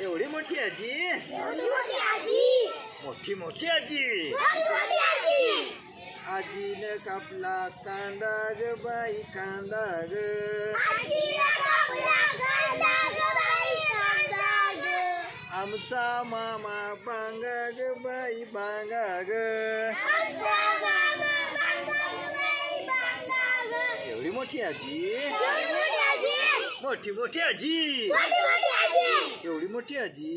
एवढी मोठी आजी, मोठी मोठी आजी. आजीने कापला कांदा ग बाई कांदा ग. आमचा मामा बांगा ग बाई बांगा ग. एवढी मोठी आजी, मोठी मोठी आजी. एवढी मोठी आजी,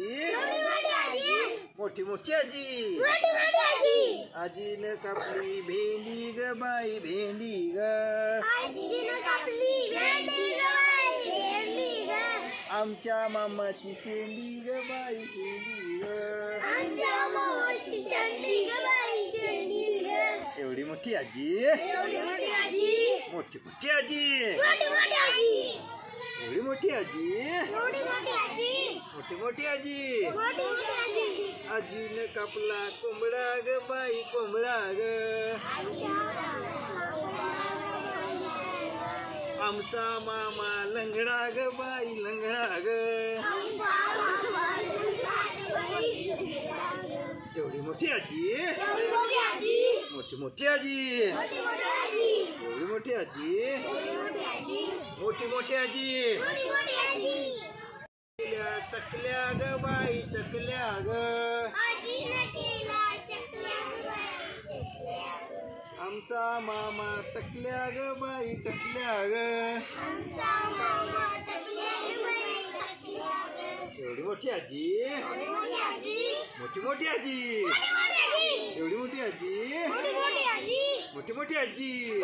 मोठी मोठी आजी. आजीने कापली भेंडी ग बाई भेंडी ग. आमच्या मामाची शेंडी ग बाई शेंडी ग. एवढी मोठी आजी, मोठी मोठी आजी. एवढी मोठी आजी, मोठी मोठी आजी. आजीने कापला कोंबडा ग बाई कोंबडा ग. आमचा मामा लंगडा ग बाई लंगडा ग. एवढी मोठी आजी, मोठी मोठी आजी. एवढी मोठी आजी, मोठी मोठी आजी. चकल्या ग बाई चकल्या ग. आमचा मामा टकल्या ग बाई टकल्या ग. एवढी मोठी आजी, मोठी मोठी आजी. एवढी मोठी आजी, मोठी मोठी आजी.